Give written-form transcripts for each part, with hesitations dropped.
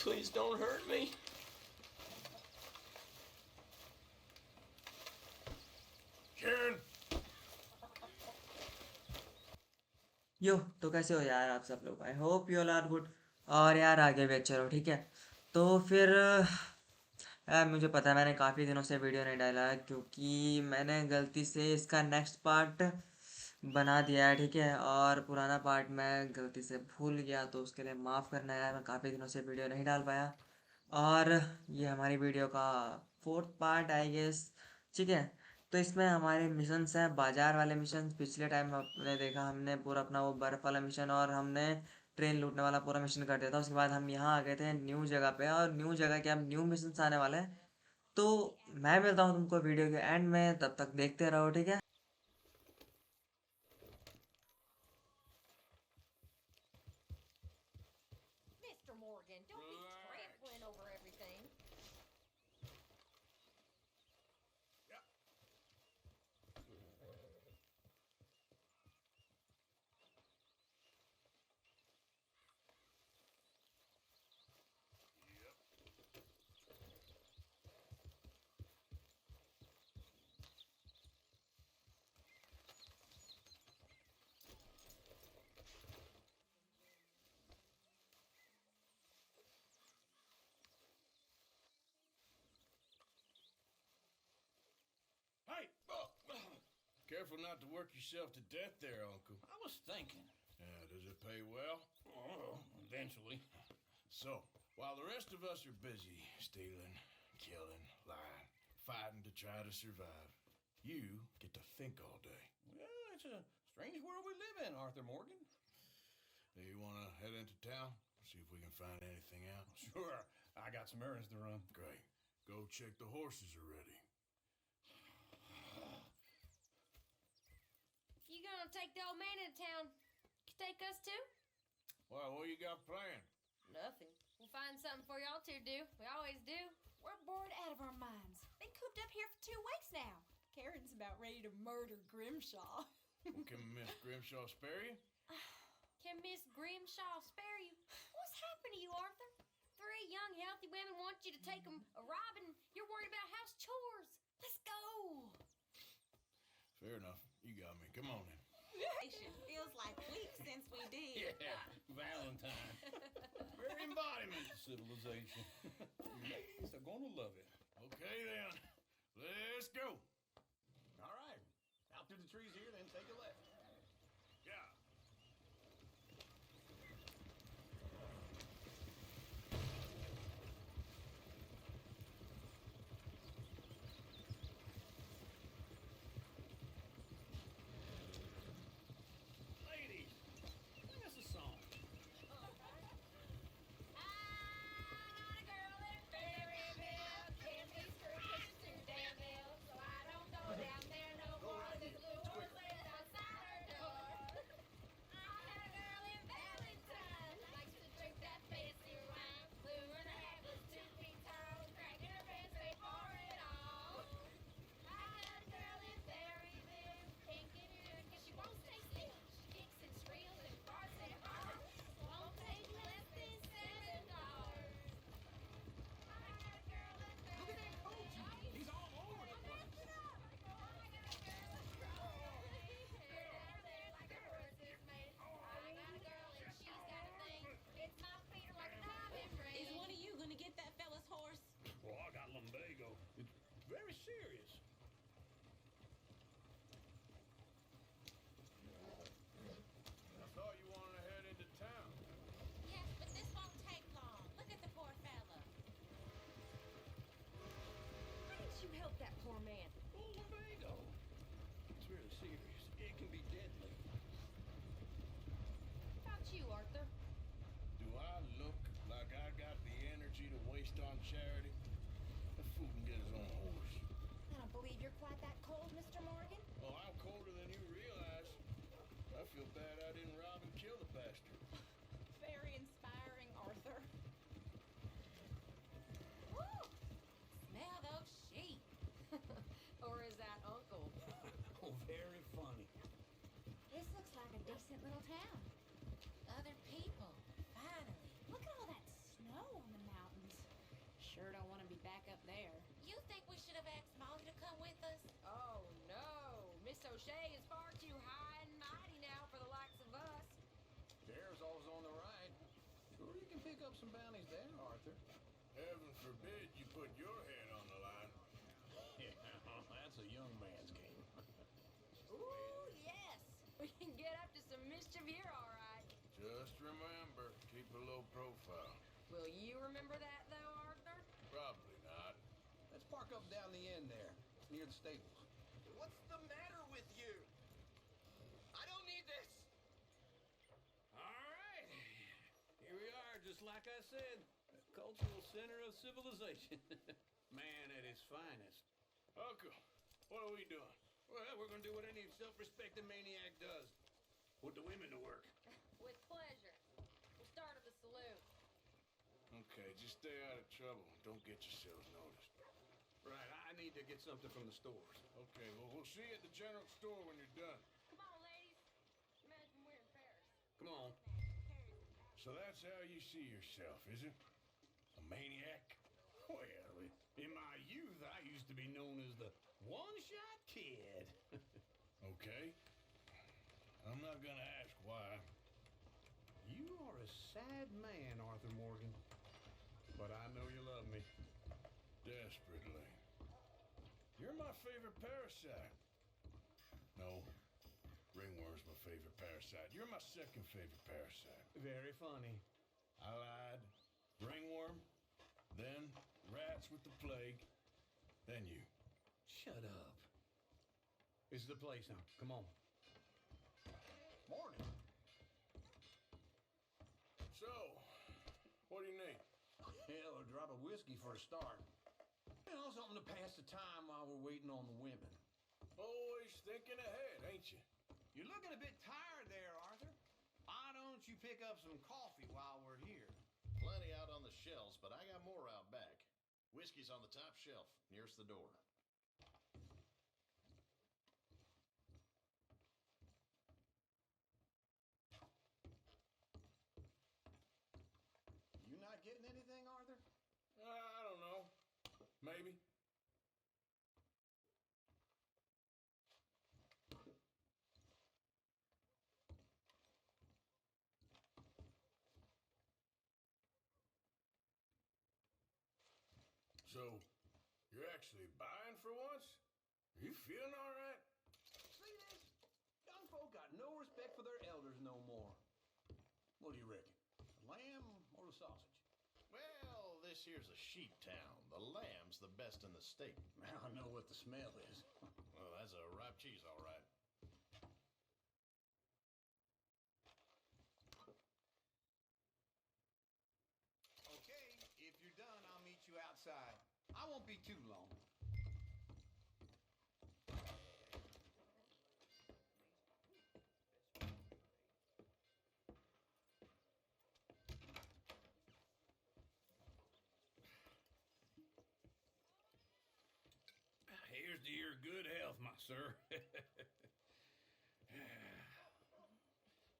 Please don't hurt me. Karen. यो तो कैसे हो यार आप सब लोग। I hope you all are good. और यार आगे भी अच्छे रहो, ठीक है। तो फिर यार मुझे पता है मैंने काफ़ी दिनों से वीडियो नहीं डाला है क्योंकि मैंने गलती से इसका नेक्स्ट पार्ट बना दिया है, ठीक है। और पुराना पार्ट मैं गलती से भूल गया, तो उसके लिए माफ़ करना यार, मैं काफ़ी दिनों से वीडियो नहीं डाल पाया। और ये हमारी वीडियो का फोर्थ पार्ट आई गेस, ठीक है। तो इसमें हमारे मिशंस हैं, बाजार वाले मिशन। पिछले टाइम आपने देखा हमने पूरा अपना वो बर्फ़ वाला मिशन और हमने ट्रेन लूटने वाला पूरा मिशन कर दिया था। उसके बाद हम यहाँ आ गए थे न्यू जगह पे, और न्यू जगह के अब न्यू मिशंस आने वाले हैं। तो मैं मिलता हूँ तुमको वीडियो के एंड में, तब तक देखते रहो, ठीक है। Mr. Morgan, don't be trampling over everything. Hey! Careful not to work yourself to death there, Uncle. I was thinking. Yeah, does it pay well? Oh, eventually. So, while the rest of us are busy stealing, killing, lying, fighting to try to survive, you get to think all day. Well, it's a strange world we live in, Arthur Morgan. Hey, you want to head into town? See if we can find anything out? Sure, I got some errands to run. Great. Go check the horses are ready. You gonna take the old man into town? You take us too? Well, what you got planned? Nothing. We'll find something for y'all to do. We always do. We're bored out of our minds. Been cooped up here for 2 weeks now. Karen's about ready to murder Grimshaw. Well, can Miss Grimshaw spare you? Can Miss Grimshaw spare you? What's happened to you, Arthur? 3 young, healthy women want you to take them a robbing. You're worried about house chores. Let's go. Fair enough. You got me. Come on in. Feels like weeks since we did. Yeah, Valentine. Very embodiment of civilization. Ladies are gonna love it. Okay, then. Let's go. All right. Out through the trees here, then take a left. Yeah. Ladies, sing us a song. I'm not a girl in Berryville. Can't be screwed 'cause she's too damn ill. So I don't go down there no more. This blue horse lives outside her door. I had a girl in Valentine. Likes to drink that fancy wine. Blue and her hair was 2 feet tall. Cracking her pants, they pour it all. I had a girl in Berryville. Can't get her good 'cause she won't stay still. She kicks and squeals and farts and hard. Won't take less than $7. I had a girl in Look at that coach. He's all over the place. Is one of you gonna get that fella's horse? Well, I got lumbago. It's very serious. I thought you wanted to head into town. Yes, but this won't take long. Look at the poor fella. Why didn't you help that poor man? Oh, lumbago. It's really serious. It can be deadly. How about you, Arthur? Do I look like I got the energy to waste on charity? The fool can get his own horse. I don't believe you're quite that cold, Mr. Morgan. Oh, I'm colder than you realize. I feel bad I didn't rob and kill the bastard. Very inspiring, Arthur. Woo! Smell those sheep. Or is that Uncle? Oh, very funny. This looks like a decent little town. Other people, finally. Look at all that snow on the mountain. So Shay is far too high and mighty now for the likes of us. Chair's always on the right. Sure you can pick up some bounties there, Arthur. Heaven forbid you put your head on the line. Yeah, that's a young man's game. Ooh, yes. We can get up to some mischief here, all right. Just remember, keep a low profile. Will you remember that, though, Arthur? Probably not. Let's park up down the end there, near the stables. What's the matter with you? I don't need this. All right. Here we are, just like I said. The cultural center of civilization. Man at his finest. Uncle, what are we doing? Well, we're gonna do what any self-respecting maniac does. Put the women to work. With pleasure. We'll start at the saloon. Okay, just stay out of trouble. Don't get yourselves noticed. Right, I need to get something from the stores. Okay, well, we'll see you at the general store when you're done. Come on, ladies. Imagine we're in Paris. Come on. So that's how you see yourself, is it? A maniac? Well, in my youth, I used to be known as the one-shot kid. Okay. I'm not gonna ask why. You are a sad man, Arthur Morgan. But I know you love me. Desperately. You're my favorite parasite. No, ringworm's my favorite parasite. You're my second favorite parasite. Very funny. I lied. Ringworm, then rats with the plague, then you. Shut up. This is the place now. Come on. Morning. So, what do you need? Hell, a drop of whiskey for a start. You know, something to pass the time while we're waiting on the women. Always thinking ahead, ain't you? You're looking a bit tired there, Arthur. Why don't you pick up some coffee while we're here? Plenty out on the shelves, but I got more out back. Whiskey's on the top shelf, nearest the door. You not getting anything, Arthur? I don't know. Maybe. So, you're actually buying for once? Are you feeling all right? See this? Young folk got no respect for their elders no more. What do you reckon? The lamb or the sausage? Well, this here's a sheep town. The lamb's the best in the state. I know what the smell is. Well, that's a ripe cheese, all right. Okay, if you're done, I'll meet you outside. I won't be too long. Here's to your good health, my sir.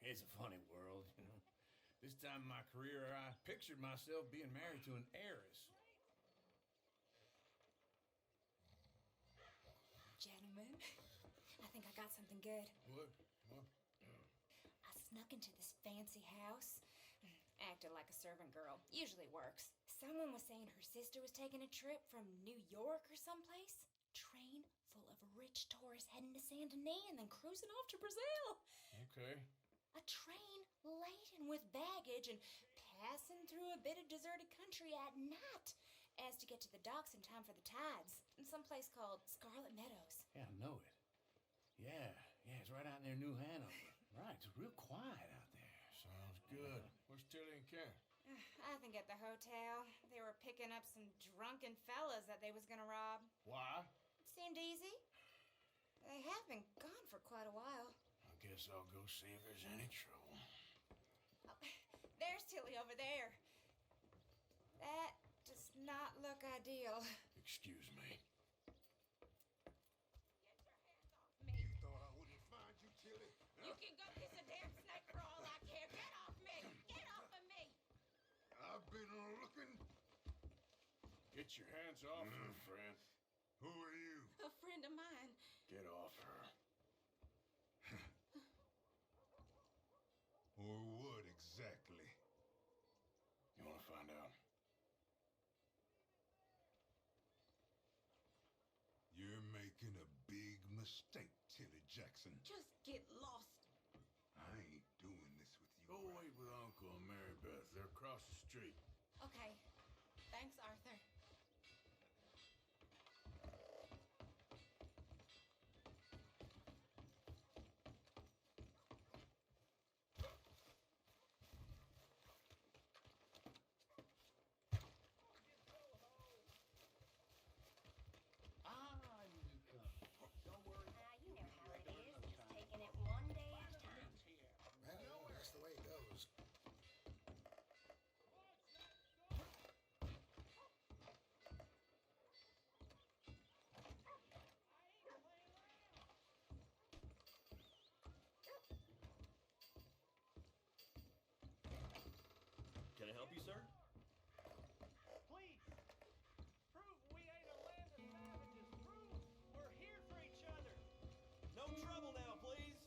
It's a funny world, you know. This time in my career, I pictured myself being married to an heiress. Gentlemen, I think I got something good. What? I snuck into this fancy house. Acted like a servant girl. Usually works. Someone was saying her sister was taking a trip from New York or someplace. Train full of rich tourists heading to Saint Denis and then cruising off to Brazil. Okay. A train laden with baggage and passing through a bit of deserted country at night as to get to the docks in time for the tides in some place called Scarlet Meadows. Yeah, I know it. Yeah, it's right out near New Hanover. Right, it's real quiet out there. Sounds good. Where's Tilly and Karen? I think at the hotel they were picking up some drunken fellas that they was gonna rob. Why? Seemed easy. They have been gone for quite a while. I guess I'll go see if there's any trouble. Oh, there's Tilly over there. That does not look ideal. Excuse me. Me. You thought I wouldn't find you, Tilly? You can go kiss a damn snake for all I care. Get off me! Get off of me! I've been looking. Get your hands off her, friend. Who are you? A friend of mine. Get off her. find out. You're making a big mistake, Tilly Jackson. Just get lost. I ain't doing this with you. Go wait with Uncle and Mary Beth. They're across the street. Okay. Thanks, Arthur. Ah, you do come. Don't worry. You know how it is. Just taking it one day at a time. Well, that's the way it goes. Can I help you, sir? Please, prove we ain't a land of savages. Prove we're here for each other. No trouble now, please.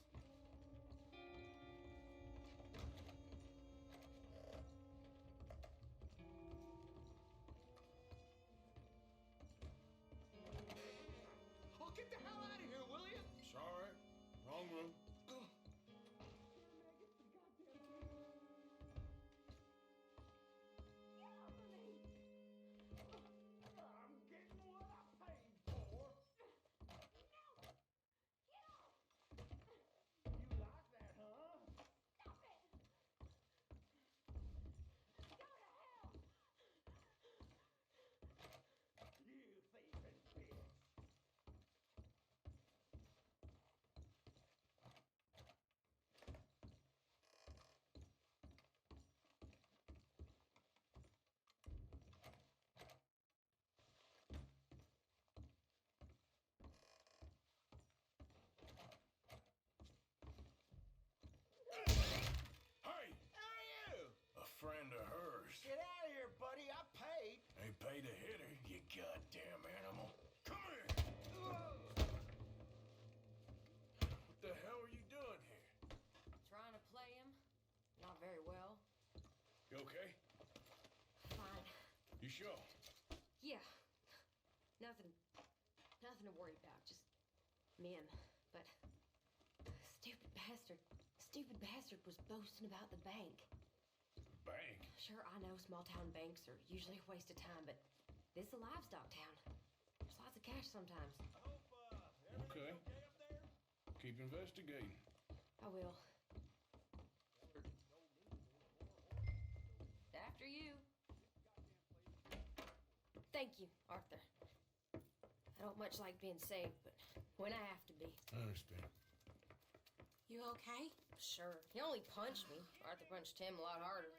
Oh, get the hell out of here, will you? Sorry. Wrong room. I'm getting what I paid for. You like that, huh? Stop it! Go to hell! You thieving bitch. Hey! How are you? A friend of hers. Get out of here, buddy. I paid. Ain't paid to hit her, you goddamn animal. Come here! What the hell are you doing here? Trying to play him. Not very well. You okay? Fine. You sure? Yeah. Nothing to worry about. Just men. But stupid bastard was boasting about the bank. Bank? Sure, I know small town banks are usually a waste of time, but this is a livestock town. There's lots of cash sometimes. I hope Okay. everything okay up there? Keep investigating. I will. After you. Thank you, Arthur. I don't much like being saved, but when I have to be. I understand. You okay? Sure. He only punched me. Arthur punched him a lot harder.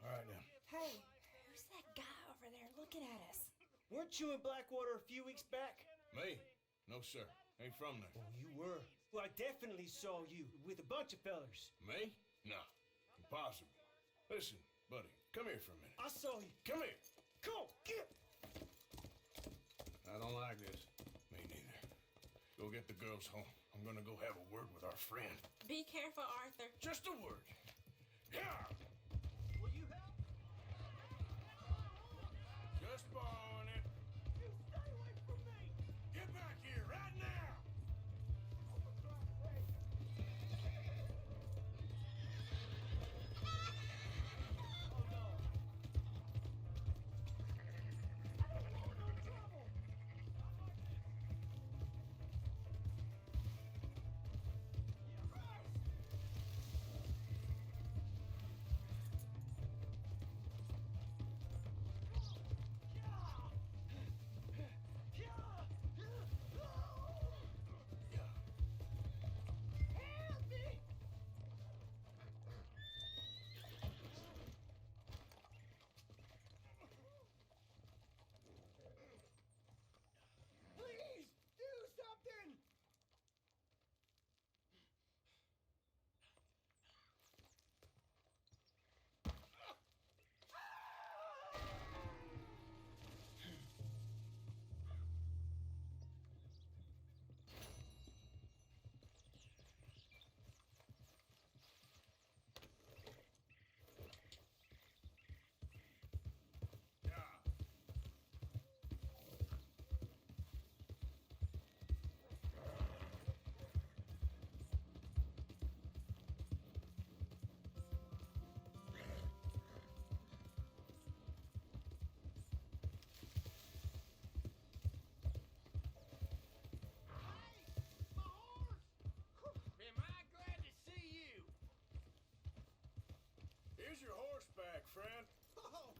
All right now. Hey, who's that guy over there looking at us? Weren't you in Blackwater a few weeks back? Me? No, sir. Ain't from there. Oh, you were. Well, I definitely saw you with a bunch of fellers. Me? No. Impossible. Listen, buddy, come here for a minute. I saw you. Come here. Come on, get. I don't like this. Me neither. Go get the girls home. I'm gonna go have a word with our friend. Be careful, Arthur. Just a word. Yeah! Will you help? Just borrowing it. You stay away from me. Get back here right now! Oh no. Here's your horseback, friend. Oh,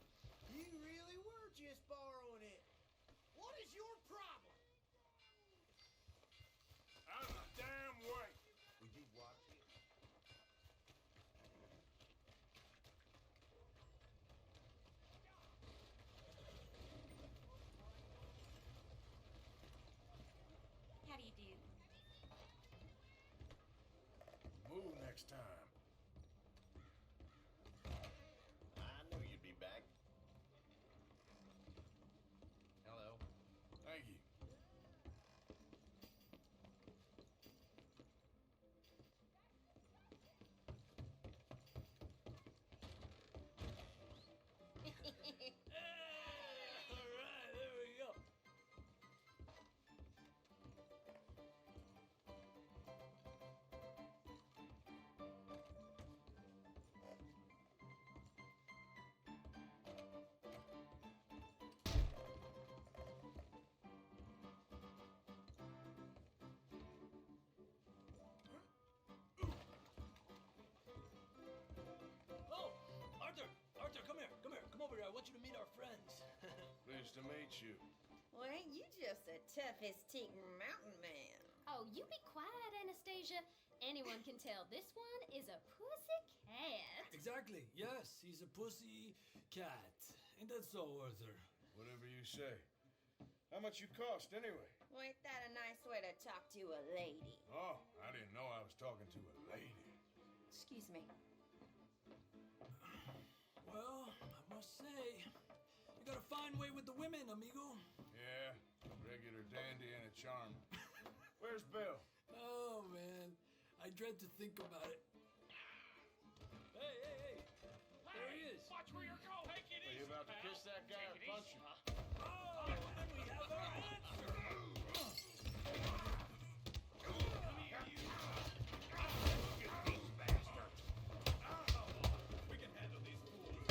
you really were just borrowing it. What is your problem? Out of the damn way. Will you watch it? How do you do? Move next time. I knew you'd be back. Hello. Thank you. All right, there we go. Oh, Arthur! Arthur, come here, come here, come over here. I want you to meet our friends. Pleased to meet you. Well, ain't you just the toughest teak mountain man? Oh, you be quiet, Anastasia. Anyone can tell this one is a pussy cat. Exactly. Yes, he's a pussy cat. Ain't that so, Arthur? Whatever you say. How much you cost, anyway? Well, ain't that a nice way to talk to a lady? Oh, I didn't know I was talking to a lady. Excuse me. Well, I must say, you got a fine way with the women, amigo. Yeah, regular dandy and a charmer. Where's Bill? Oh, man. I dread to think about it. Hey, hey, hey. There he is. Watch where you're going. Take it Are you about to kiss that guy or punch him? Oh, and we have our answer. We can handle these fools.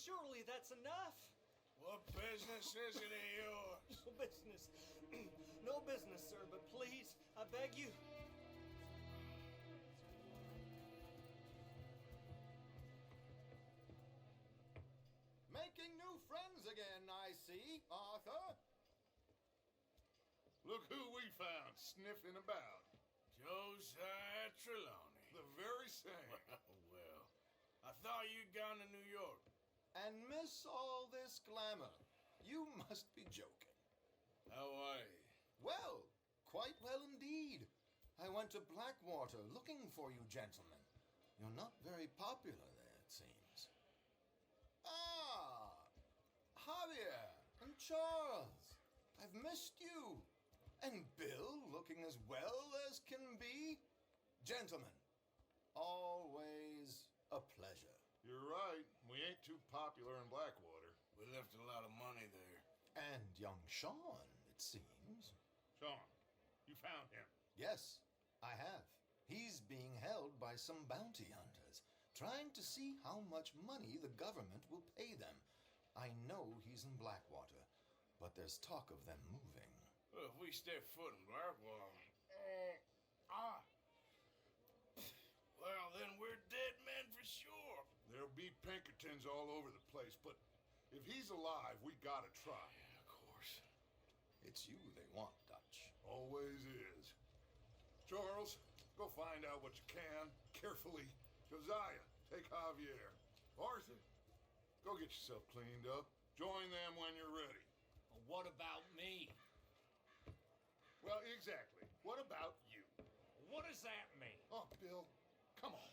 surely that's enough. What business is it of yours? No business. No business, sir, but please, I beg you. Making new friends again, I see, Arthur. Look who we found sniffing about. Josiah Trelawney. The very same. Well, I thought you'd gone to New York. And miss all this glamour. You must be joking. How are you? Well, quite well indeed. I went to Blackwater looking for you gentlemen. You're not very popular there, it seems. Ah, Javier and Charles. I've missed you. And Bill looking as well as can be. Gentlemen, always a pleasure. You're right. We ain't too popular in Blackwater. We left a lot of money there. And young Sean, it seems. Sean, you found him. Yes, I have. He's being held by some bounty hunters, trying to see how much money the government will pay them. I know he's in Blackwater, but there's talk of them moving. Well, if we step foot in Blackwater... Well, then we're dead men for sure. There'll be Pinkertons all over the place, but if he's alive, we gotta try. Yeah, of course. It's you they want, Dutch. Always is. Charles, go find out what you can, carefully. Josiah, take Javier. Arthur, go get yourself cleaned up. Join them when you're ready. What about me? Well, exactly. What about you? What does that mean? Oh, Bill, come on.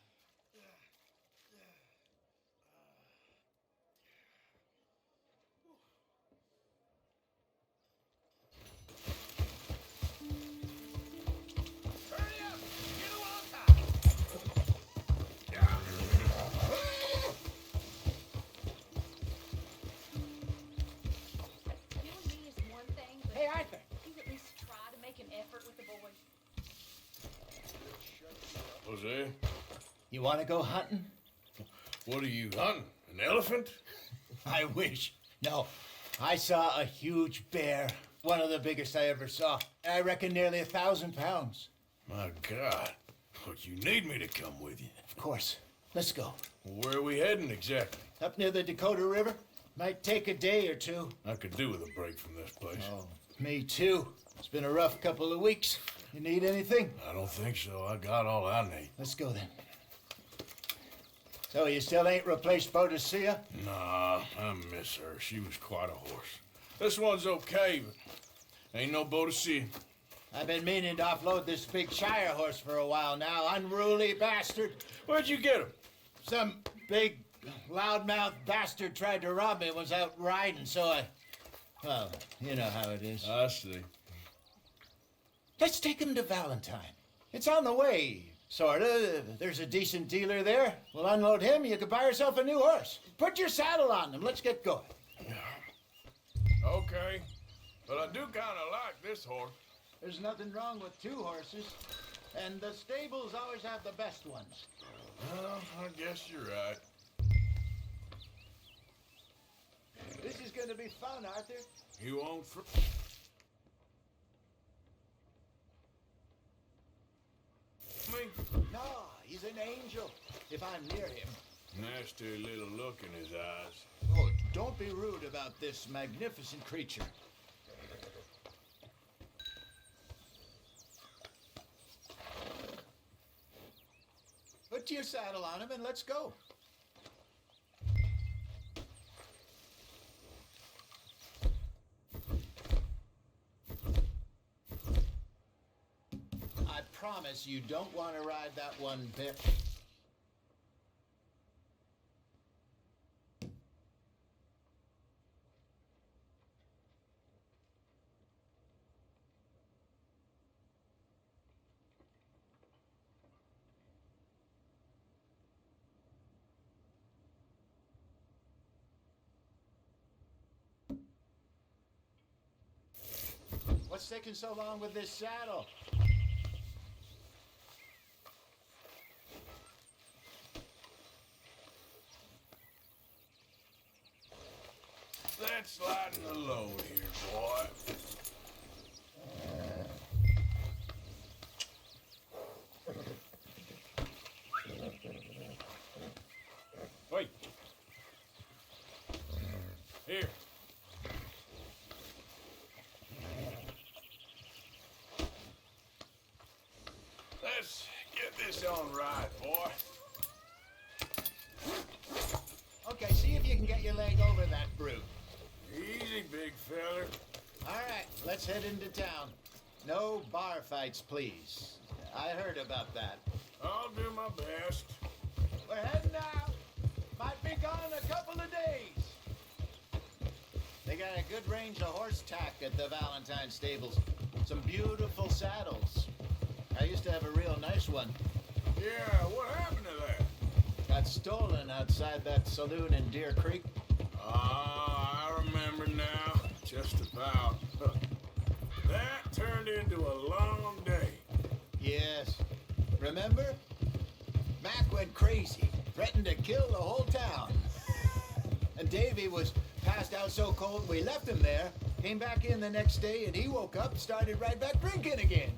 Hey, Arthur. You at least try to make an effort with the boys. Jose, You want to go hunting? what are you hunting? An elephant? I wish. No, I saw a huge bear. One of the biggest I ever saw. I reckon nearly 1,000 pounds. My God. But you need me to come with you. Of course. Let's go. Well, where are we heading exactly? Up near the Dakota River. Might take a day or two. I could do with a break from this place. Oh, me too. It's been a rough couple of weeks. You need anything? I don't think so. I got all I need. Let's go then. So you still ain't replaced Boadicea? Nah, I miss her. She was quite a horse. This one's okay, but ain't no Boadicea. I've been meaning to offload this big Shire horse for a while now. Unruly bastard. Where'd you get him? Some big loudmouth bastard tried to rob me when I was out riding, so well, you know how it is. I see. Let's take him to Valentine. It's on the way, sorta. There's a decent dealer there. We'll unload him, you can buy yourself a new horse. Put your saddle on him, let's get going. Okay, but I do kind of like this horse. There's nothing wrong with two horses, and the stables always have the best ones. Well, I guess you're right. This is gonna be fun, Arthur. You won't me? No, he's an angel, if I'm near him. Nasty little look in his eyes. Oh, don't be rude about this magnificent creature. Put your saddle on him and let's go. I promise you don't want to ride that one bit. What's taking so long with this saddle? Just sliding the load here, boy. Wait. Here. Let's get this on right, boy. Okay, see if you can get your leg over that brute. Easy, big feller. All right, let's head into town. No bar fights, please. I heard about that. I'll do my best. We're heading out. Might be gone a couple of days. They got a good range of horse tack at the Valentine stables. Some beautiful saddles. I used to have a real nice one. Yeah, what happened to that? Got stolen outside that saloon in Deer Creek. Ah, I remember now. Just about. That turned into a long day. Yes. Remember? Mac went crazy, threatened to kill the whole town. And Davy was passed out so cold we left him there, came back in the next day, and he woke up and started right back drinking again.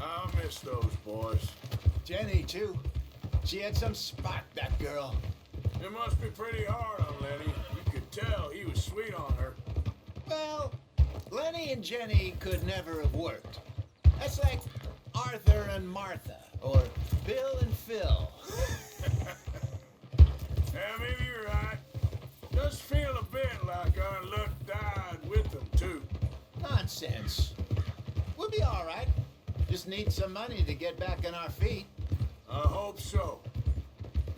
I'll miss those boys. Jenny, too. She had some spot, that girl. It must be pretty hard on Lenny. You could tell he was sweet on her. Well, Lenny and Jenny could never have worked. That's like Arthur and Martha, or Bill and Phil. Yeah, maybe you're right. Does feel a bit like our luck died with them, too. Nonsense. We'll be all right. Just need some money to get back on our feet. I hope so.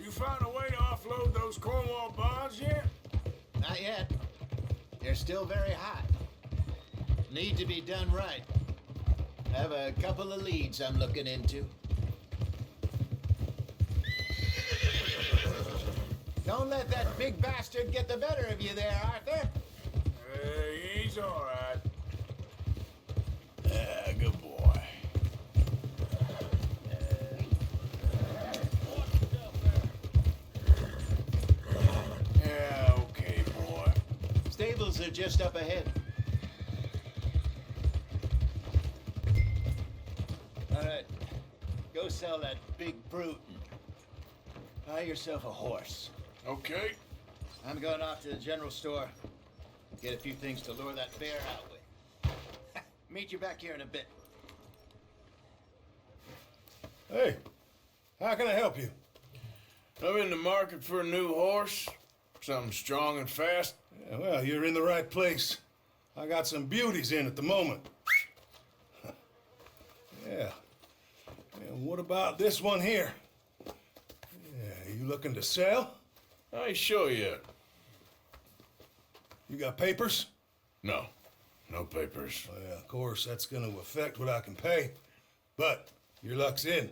You found a way to offload those Cornwall bonds yet? Not yet. They're still very hot. Need to be done right. Have a couple of leads I'm looking into. Don't let that big bastard get the better of you there, Arthur. He's all right. Yeah, good boy. Yeah, okay, boy. Stables are just up ahead. All right, go sell that big brute and buy yourself a horse. Okay. I'm going off to the general store. Get a few things to lure that bear out with. Meet you back here in a bit. Hey, how can I help you? I'm in the market for a new horse. Something strong and fast. Yeah, well, you're in the right place. I got some beauties in at the moment. Yeah. And what about this one here? Yeah, you looking to sell? I ain't sure yet. You got papers? No. No papers. Well, of course, that's going to affect what I can pay. But your luck's in.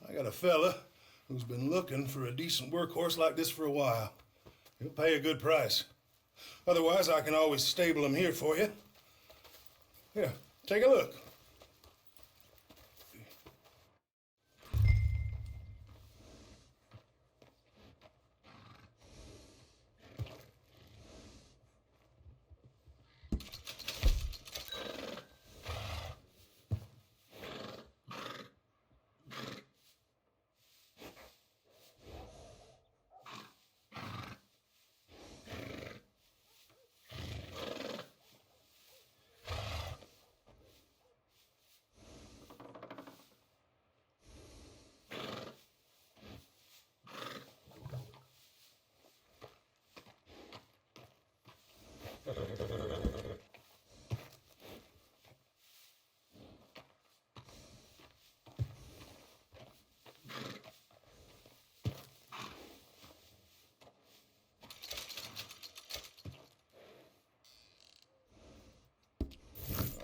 I got a fella who's been looking for a decent workhorse like this for a while. He'll pay a good price. Otherwise, I can always stable him here for you. Here, take a look.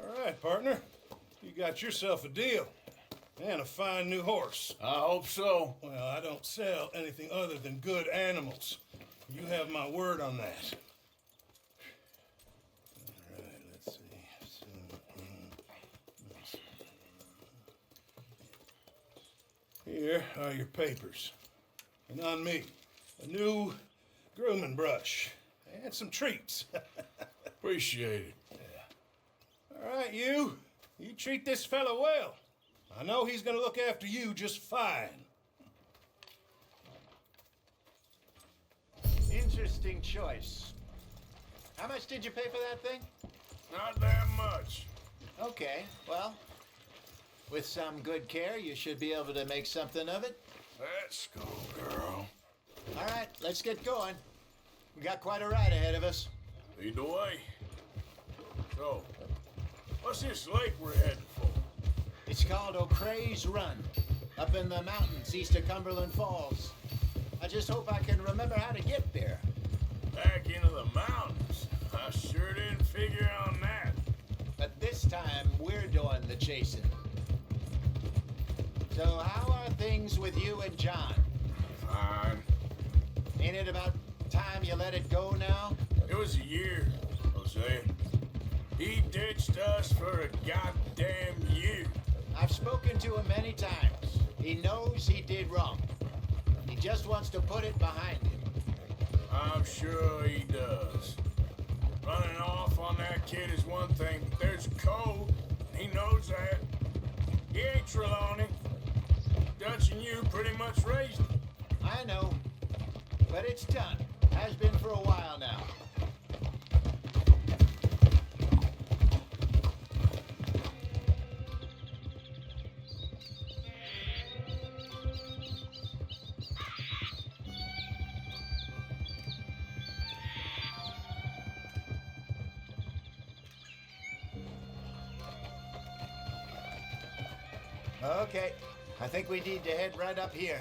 All right, partner. You got yourself a deal. And a fine new horse. I hope so. Well, I don't sell anything other than good animals. You have my word on that. All right, let's see. Here are your papers. And on me, a new grooming brush, and some treats. Appreciate it. All right, you. You treat this fella well. I know he's gonna look after you just fine. Interesting choice. How much did you pay for that thing? Not that much. Okay, well, with some good care, you should be able to make something of it. Let's go, girl. All right, let's get going. We got quite a ride ahead of us. Lead the way. So, what's this lake we're heading for? It's called O'Creagh's Run, up in the mountains east of Cumberland Falls. I just hope I can remember how to get there. Back into the mountains? I sure didn't figure on that. But this time, we're doing the chasing. So how are things with you and John? Fine. Ain't it about time you let it go now? It was a year, Jose. He ditched us for a goddamn year. I've spoken to him many times. He knows he did wrong. He just wants to put it behind him. I'm sure he does. Running off on that kid is one thing, but there's a code. He knows that. He ain't Trelawney. Dutch and you pretty much raised him. I know, but it's done. Has been for a while now. Okay, I think we need to head right up here.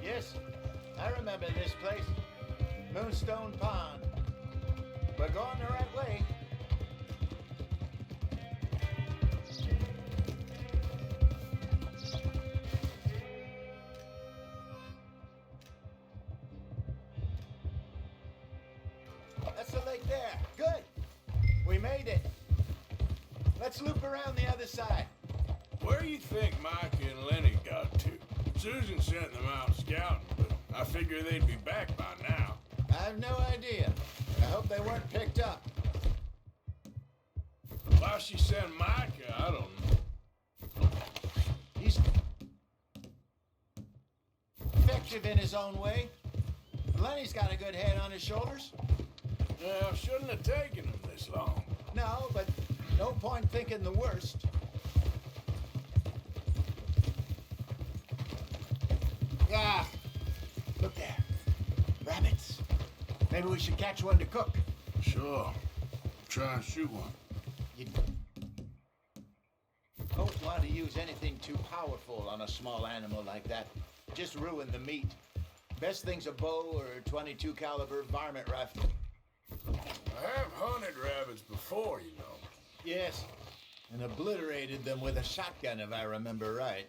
Yes, I remember this place. Moonstone Pond. We're going the right way. That's the lake there. Good. We made it. Let's loop around the other side. Where do you think Mike and Lenny got to? Susan sent them out scouting, but I figure they'd be back by now. I have no idea. I hope they weren't picked up. Why she sent Micah, I don't know. He's effective in his own way. Lenny's got a good head on his shoulders. Yeah, shouldn't have taken him this long. No, but no point thinking the worst. Ah, look there. Rabbits. Maybe we should catch one to cook. Sure. Try and shoot one. You don't want to use anything too powerful on a small animal like that. Just ruin the meat. Best thing's a bow or a .22 caliber varmint rifle. I have hunted rabbits before, you know. Yes, and obliterated them with a shotgun, if I remember right.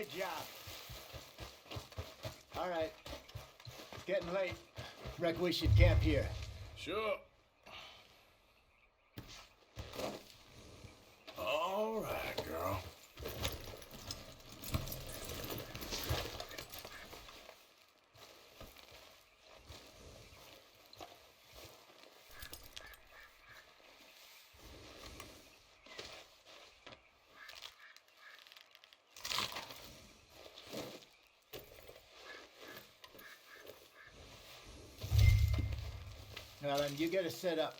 Good job. All right. It's getting late. Reckon we should camp here. Sure. All right, girl. Now then, you get us set up.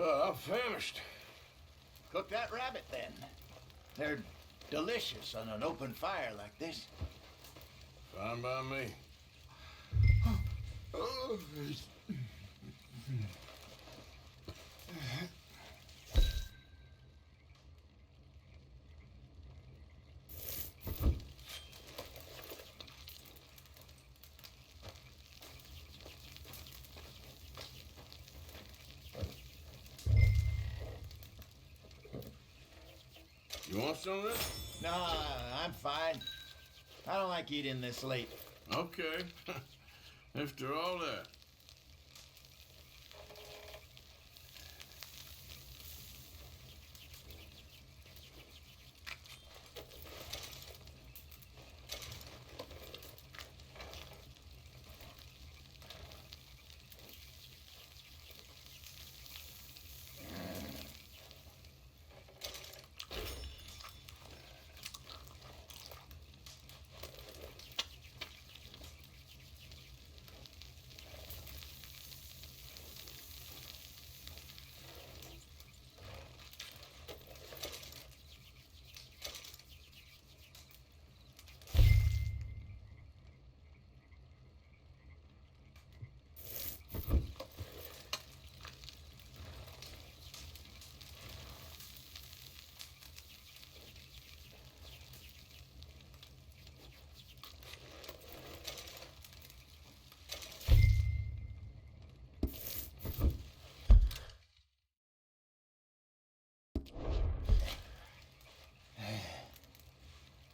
I'm famished. Cook that rabbit then. They're delicious on an open fire like this. Fine by me. Oh, you want some of this? Nah, I'm fine. I don't like eating this late. Okay. After all that.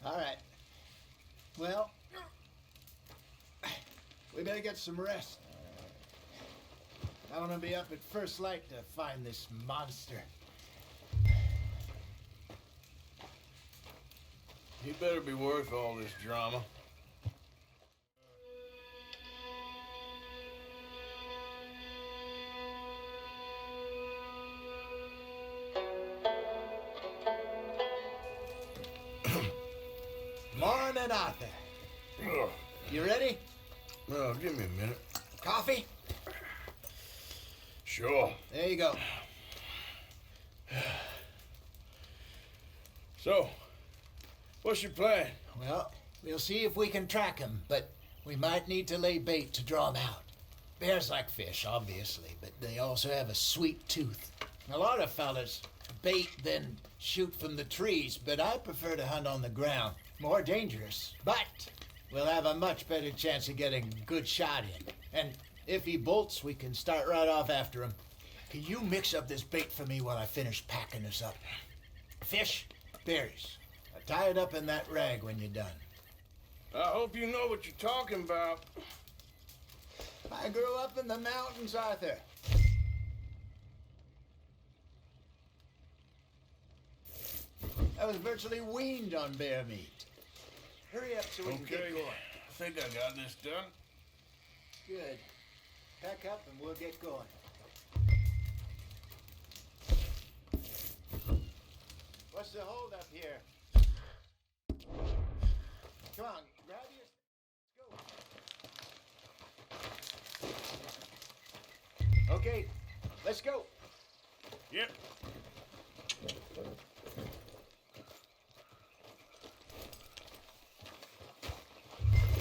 All right. Well, we better get some rest. I want to be up at first light to find this monster. He better be worth all this drama. Morning, Arthur. Ugh. You ready? Well, give me a minute. Coffee? Sure. There you go. So, what's your plan? Well, we'll see if we can track him, but we might need to lay bait to draw him out. Bears like fish, obviously, but they also have a sweet tooth. A lot of fellas bait then shoot from the trees, but I prefer to hunt on the ground. More dangerous, but we'll have a much better chance of getting a good shot in. And if he bolts, we can start right off after him. Can you mix up this bait for me while I finish packing this up? Fish, berries. Tie it up in that rag when you're done. I hope you know what you're talking about. I grew up in the mountains, Arthur. I was virtually weaned on bear meat. Hurry up so we can get Okay, going. I think I got this done. Good. Pack up and we'll get going. What's the hold up here? Come on, grab your... Let's go. Okay, let's go. Yep.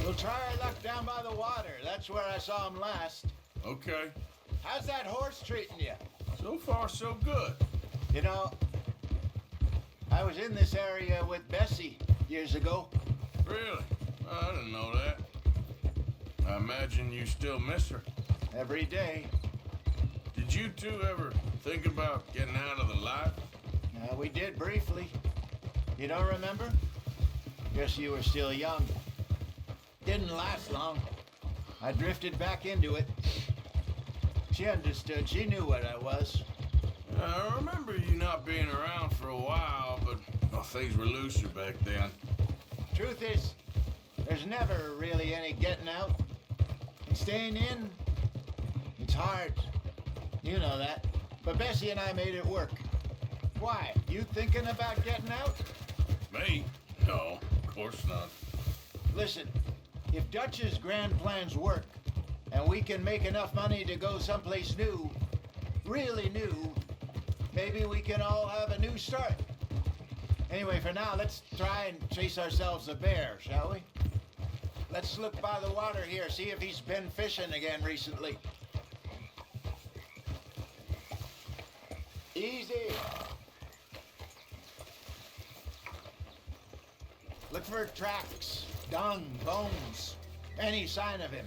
We'll try our luck down by the water. That's where I saw him last. Okay. How's that horse treating you? So far, so good. You know, I was in this area with Bessie years ago. Really? I didn't know that. I imagine you still miss her. Every day. Did you two ever think about getting out of the life? We did briefly. You don't remember? Guess you were still young. Didn't last long. I drifted back into it. She understood. She knew what I was. I remember you not being around for a while, but well, things were looser back then. Truth is, there's never really any getting out. And staying in, it's hard. You know that. But Bessie and I made it work. Why? You thinking about getting out? Me? No, of course not. Listen, if Dutch's grand plans work, and we can make enough money to go someplace new, really new, maybe we can all have a new start. Anyway, for now, let's try and chase ourselves a bear, shall we? Let's look by the water here, see if he's been fishing again recently. Easy. Look for tracks, dung, bones, any sign of him.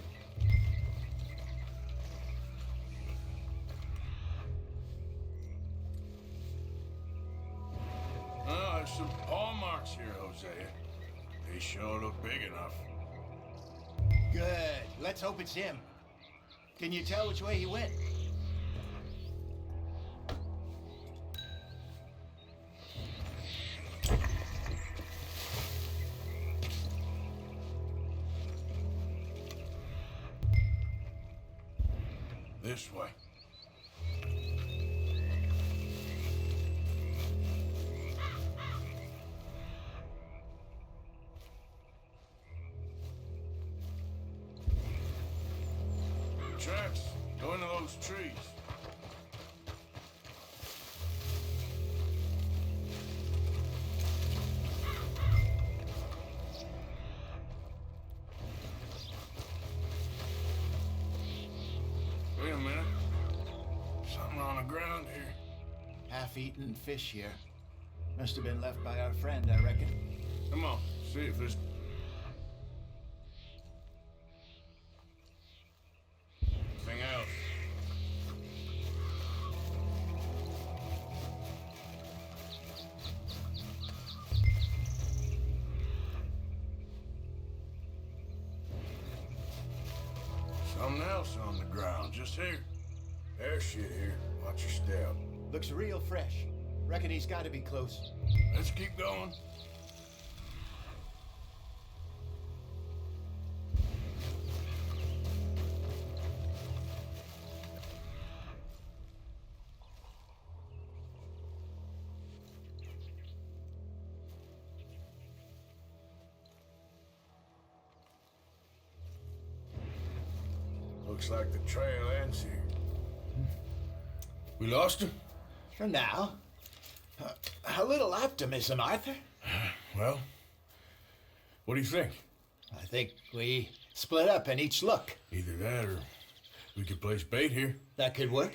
Oh, there's some paw marks here, Hosea. They sure look big enough. Good. Let's hope it's him. Can you tell which way he went? This way. Tracks. Go into those trees. Wait a minute. Something on the ground here. Half-eaten fish here. Must have been left by our friend, I reckon. Come on, see if there's... anything else. Something else on the ground, just here. There's shit here. Watch your step. Looks real fresh. Reckon he's got to be close. Let's keep going. Looks like the trail ends here. We lost her? For now. A little optimism, Arthur. Well, what do you think? I think we split up and each look. Either that or we could place bait here. That could work.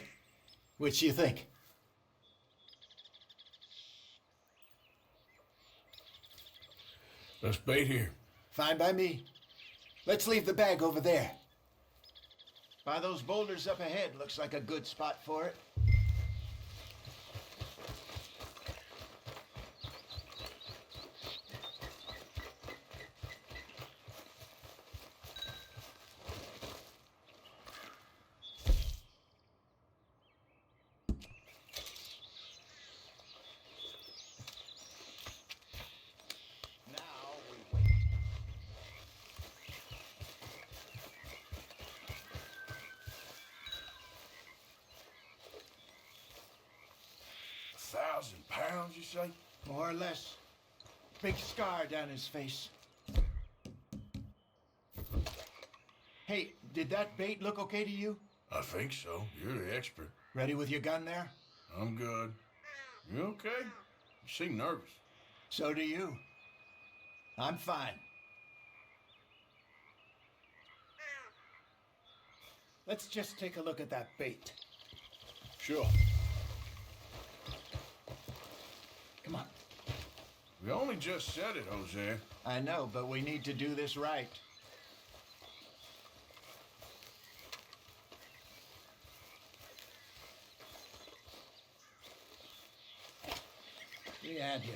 Which do you think? Let's bait here. Fine by me. Let's leave the bag over there. By those boulders up ahead, looks like a good spot for it. £1,000, you say? More or less. Big scar down his face. Hey, did that bait look okay to you? I think so. You're the expert. Ready with your gun there? I'm good. You okay? You seem nervous. So do you. I'm fine. Let's just take a look at that bait. Sure. Come on. We only just said it, Jose. I know, but we need to do this right. What do you have here?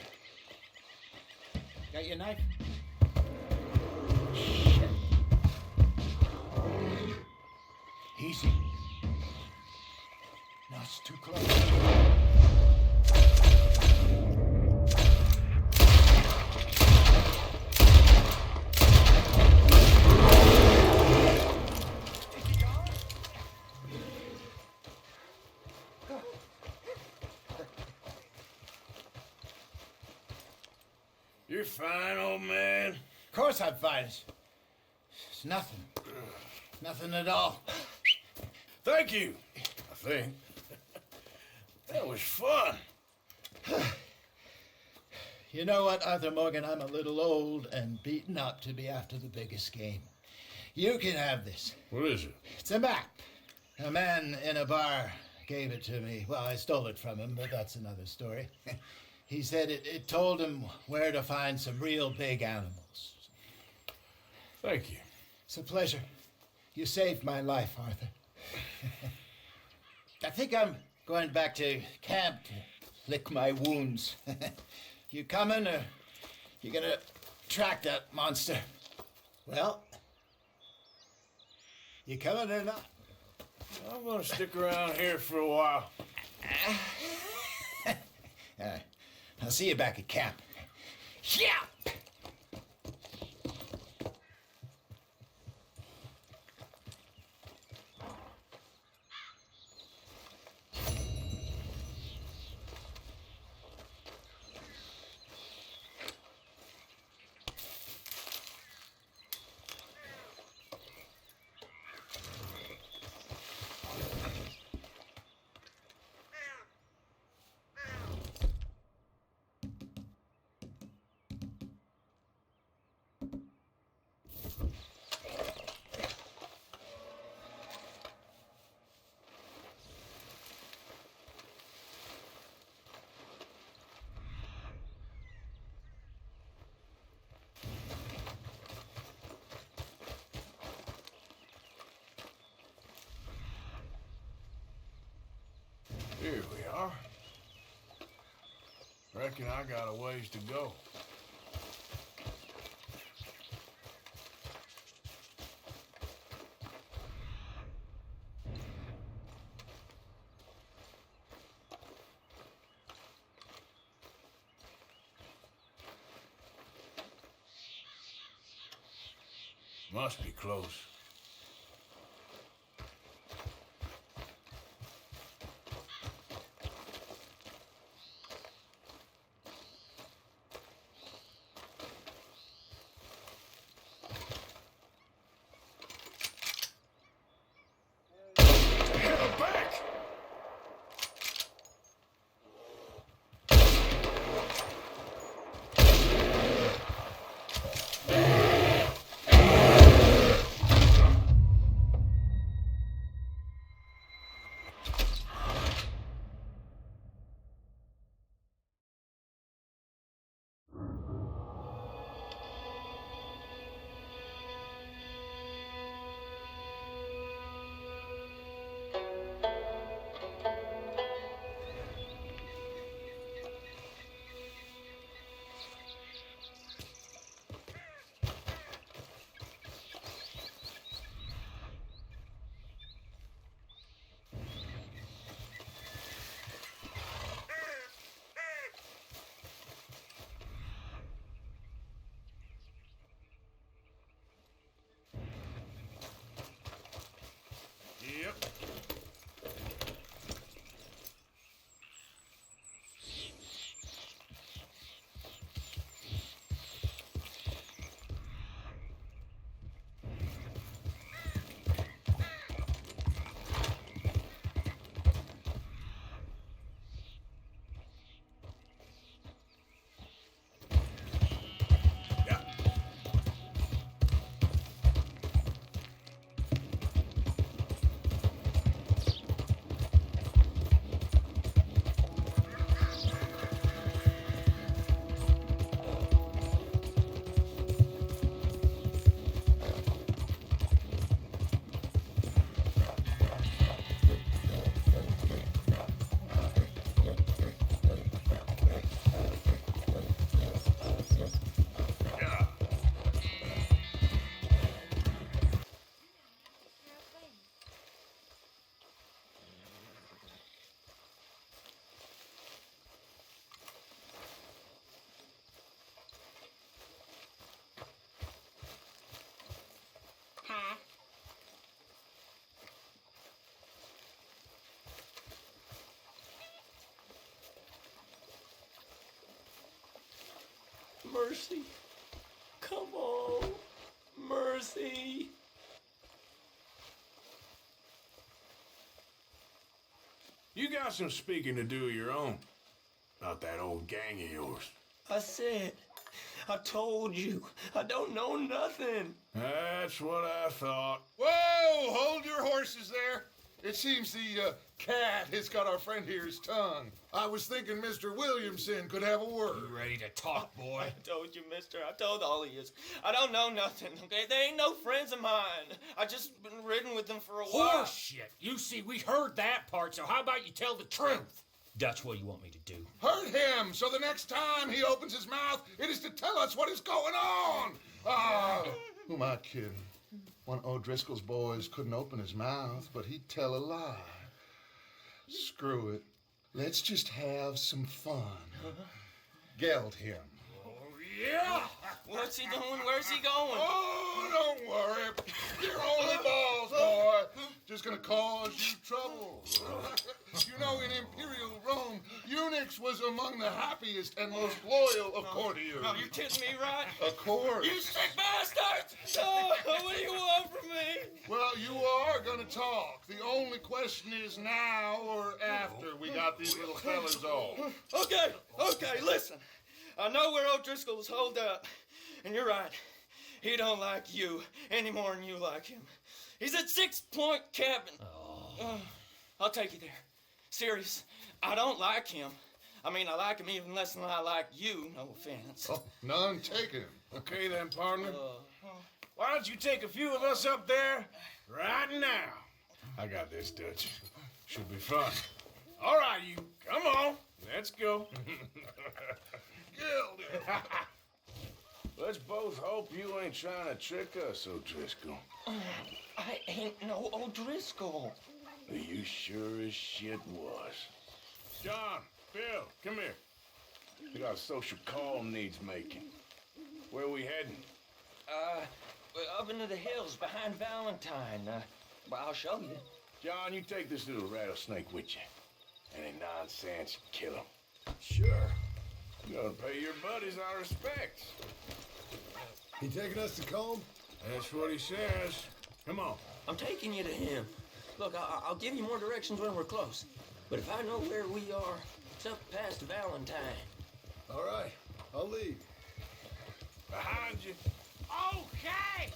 Got your knife? Shit. Easy. No, it's too close. You're fine, old man. Of course I'm fine. It's nothing. Nothing at all. Thank you, I think. That was fun. You know what, Arthur Morgan? I'm a little old and beaten up to be after the biggest game. You can have this. What is it? It's a map. A man in a bar gave it to me. Well, I stole it from him, but that's another story. He said it told him where to find some real big animals. Thank you. It's a pleasure. You saved my life, Arthur. I think I'm going back to camp to lick my wounds. You coming, or you gonna track that monster? Well, you coming or not? I'm gonna stick around here for a while. All right. I'll see you back at camp. Yeah! Here we are. Reckon I got a ways to go. Must be close. Yep. Mercy. Come on. Mercy. You got some speaking to do of your own. About that old gang of yours. I said, I told you, I don't know nothing. That's what I thought. Whoa! Hold your horses there. It seems the cat has got our friend here's tongue. I was thinking Mr. Williamson could have a word. You ready to talk, boy? I told you, mister. I told all of you. I don't know nothing, okay? They ain't no friends of mine. I just been ridden with them for a while. Horseshit. You see, we heard that part, so how about you tell the truth? That's what you want me to do. Hurt him, so the next time he opens his mouth, it is to tell us what is going on. Who am I kidding? One O'Driscoll's boys couldn't open his mouth, but he'd tell a lie. Screw it. Let's just have some fun. Geld him. Yeah! What's he doing? Where's he going? Oh, don't worry. You're only balls, boy. Just gonna cause you trouble. You know, in Imperial Rome, eunuchs was among the happiest and most loyal of courtiers. Oh, you kidding me, right? Of course. You sick bastard! Oh, what do you want from me? Well, you are gonna talk. The only question is now or after we got these little fellas off. Okay, listen. I know where O'Driscoll's holed up, and you're right. He don't like you any more than you like him. He's at 6 Point Cabin. I'll take you there. Serious, I don't like him. I mean, I like him even less than I like you, no offense. Oh, none taken. Okay then, partner. Why don't you take a few of us up there right now? I got this, Dutch. Should be fun. All right, you. Come on. Let's go. Gilded. Let's both hope you ain't trying to trick us, O'Driscoll. I ain't no O'Driscoll. You sure as shit was. John, Bill, come here. We got a social call needs making. Where we heading? Up into the hills behind Valentine. Well, I'll show you. John, you take this little rattlesnake with you. Any nonsense, kill him. Sure. You gotta pay your buddies our respects. He taking us to Combe? That's what he says. Come on. I'm taking you to him. Look, I'll give you more directions when we're close. But if I know where we are, it's up past Valentine. All right, I'll leave. Behind you. Okay!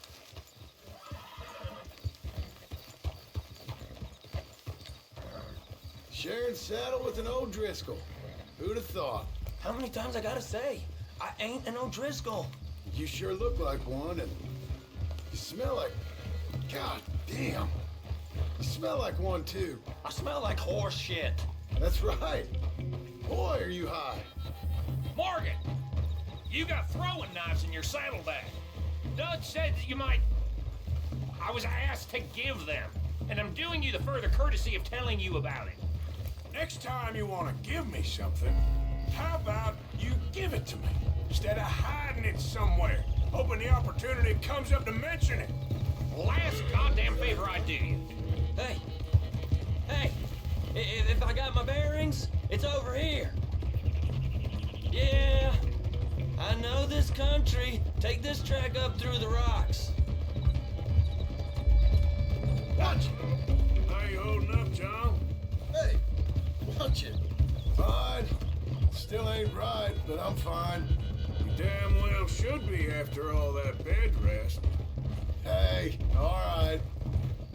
Sharing saddle with an O'Driscoll. Who'd have thought? How many times I gotta say? I ain't an O'Driscoll. You sure look like one, and you smell like... God damn. You smell like one, too. I smell like horse shit. That's right. Boy, are you high. Morgan! You got throwing knives in your saddlebag. Dutch said that you might... I was asked to give them, and I'm doing you the further courtesy of telling you about it. Next time you want to give me something, how about you give it to me? Instead of hiding it somewhere, hoping the opportunity comes up to mention it. Last goddamn favor I do you. Hey, I got my bearings, it's over here. Yeah, I know this country. Take this track up through the rocks. Watch it! How you holding up, John? Hey, watch it. Fine. Still ain't right, but I'm fine. You damn well should be after all that bed rest. Hey, all right.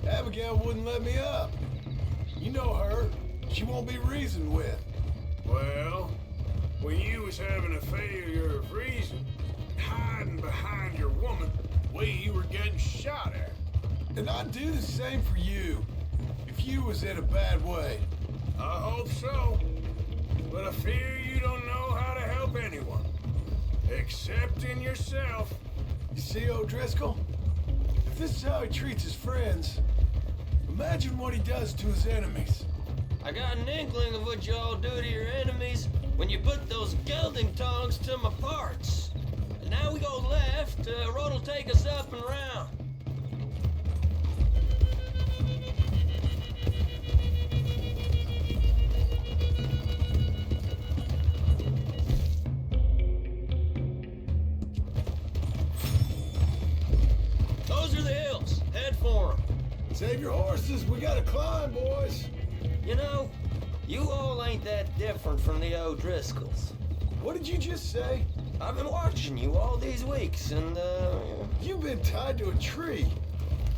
Abigail wouldn't let me up. You know her. She won't be reasoned with. Well, when you was having a failure of reason, hiding behind your woman, we were getting shot at. And I'd do the same for you, if you was in a bad way. I hope so. But I fear you don't know how to help anyone. Except in yourself. You see O'Driscoll? If this is how he treats his friends, imagine what he does to his enemies. I got an inkling of what y'all do to your enemies when you put those gelding tongs to my parts. And now we go left, road'll take us up and round. Those are the hills. Head for them. Save your horses, we gotta climb, boys. You know, you all ain't that different from the O'Driscolls. What did you just say? I've been watching you all these weeks, and, You've been tied to a tree.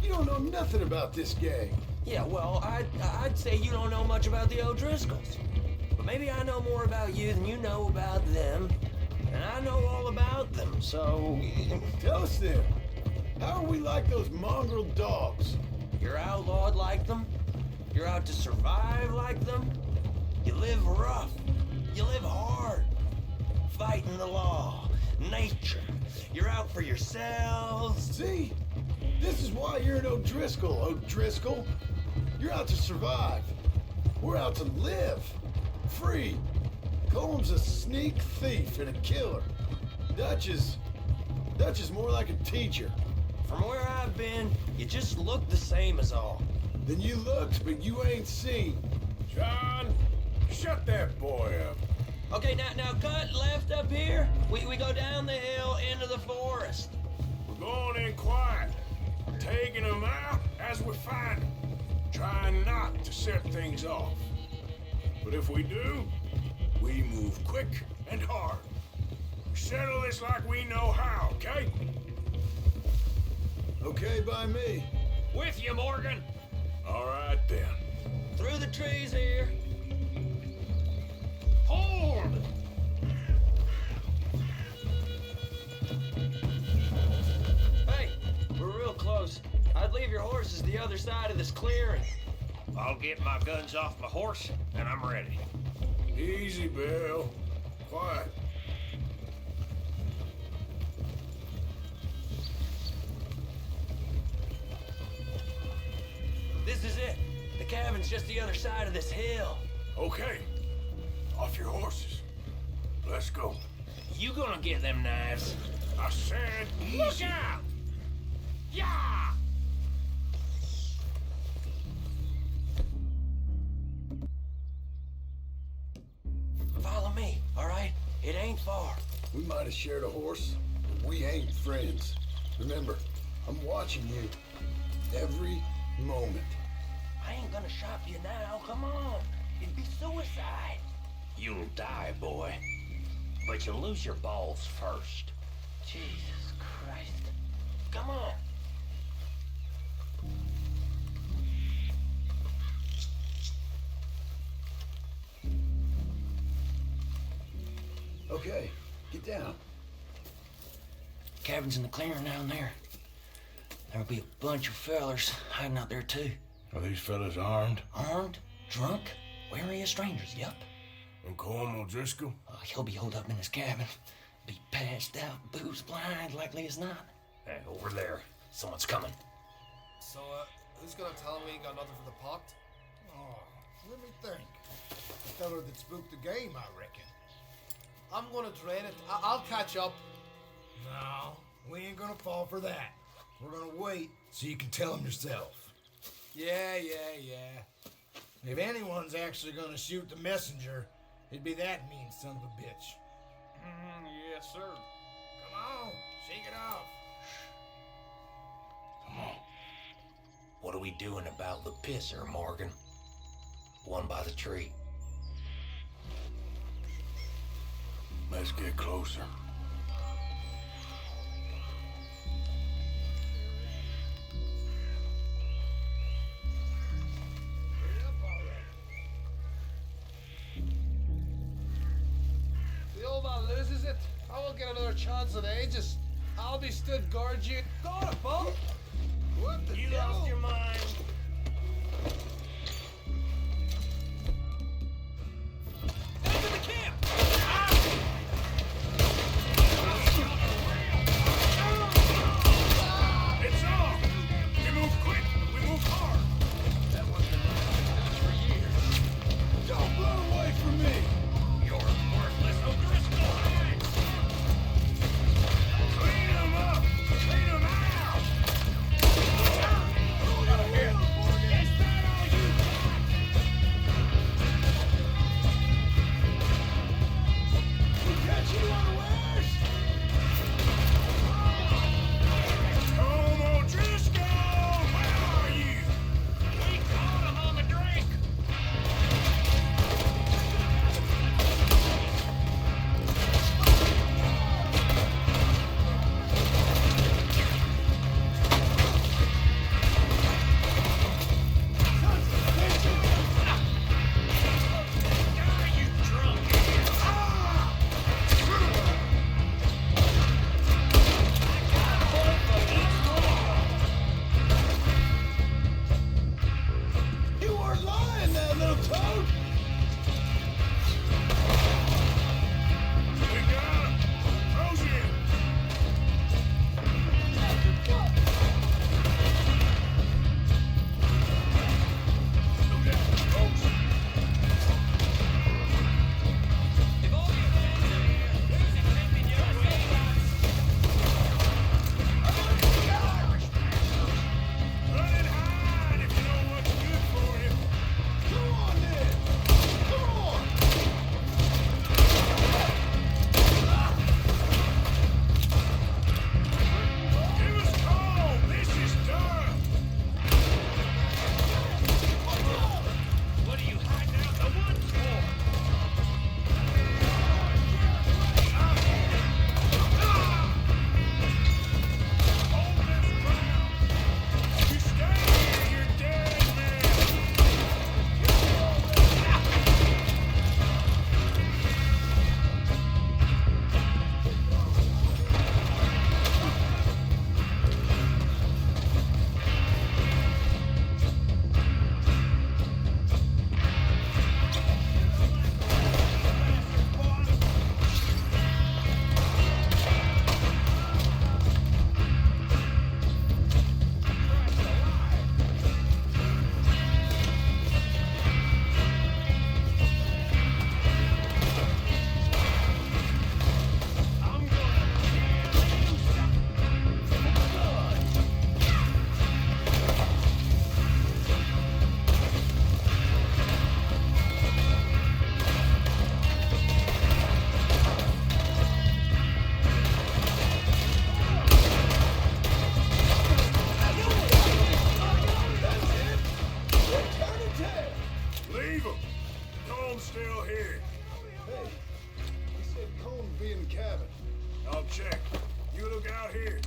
You don't know nothing about this gang. Yeah, well, I'd say you don't know much about the O'Driscolls. But maybe I know more about you than you know about them. And I know all about them, so... Tell us then. How are we like those mongrel dogs? You're outlawed like them. You're out to survive like them. You live rough. You live hard. Fighting the law. Nature. You're out for yourselves. See? This is why you're an O'Driscoll, O'Driscoll. You're out to survive. We're out to live. Free. Coleman's a sneak thief and a killer. Dutch is more like a teacher. From where I've been, you just look the same as all. Then you looked, but you ain't seen. John, shut that boy up. Okay, now cut left up here. We go down the hill into the forest. We're going in quiet, taking them out as we find them, trying not to set things off. But if we do, we move quick and hard. We settle this like we know how, okay? Okay by me. With you, Morgan. All right, then. Through the trees here. Hold! Hey, we're real close. I'd leave your horses the other side of this clearing. I'll get my guns off my horse, and I'm ready. Easy, Bill. Quiet. This is it. The cabin's just the other side of this hill. Okay. Off your horses. Let's go. You gonna get them knives? I said easy. Look out! Yeah! Follow me, all right? It ain't far. We might have shared a horse, but we ain't friends. Remember, I'm watching you every moment. I ain't gonna shop you now. Come on. It'd be suicide. You'll die, boy. But you'll lose your balls first. Jesus Christ. Come on. Okay, get down. Cabin's in the clearing down there. There'll be a bunch of fellers hiding out there, too. Are these fellas armed? Armed, drunk, wary of strangers, yup. And Colm O'Driscoll? He'll be holed up in his cabin. Be passed out, booze blind, likely as not. Hey, over there. Someone's coming. So, who's gonna tell me he got nothing for the pot? Oh, let me think. The fella that spooked the game, I reckon. I'm gonna drain it. I'll catch up. No, we ain't gonna fall for that. We're gonna wait so you can tell him yourself. Yeah. If anyone's actually gonna shoot the messenger, it'd be that mean son of a bitch. Yes, sir. Come on, shake it off. Come on. What are we doing about the pisser, Morgan? One by the tree. Let's get closer. The old man loses it. I won't get another chance at ages. I'll be stood guard you. Got it, Bob. What the You devil? lost your mind. Back to the camp! It's on! We move quick, we move hard. That one's been running for years. Don't blow away from me! You're worthless, O'Driscoll. Clean them up! Clean them out! Got a hit. Is that all you got? We catch you unawares! Home O'Driscoll! Where are you? We caught him on the drink. Ah, you drunk idiot. You weren't lying, that little toad! We got him! Throws in! Who that, folks? If all your friends are here, who's accepting your favors? Run and hide if you know what's good for you. Go on then! Go on! Give us a call! This is done! What are you hiding out the woods for? Hold this ground! You stay here, you're dead man! I'm gonna kill you, Turn and tail! Leave him! Comb's still here. Hey, he said Cone would be in the cabin. I'll check. You look out here.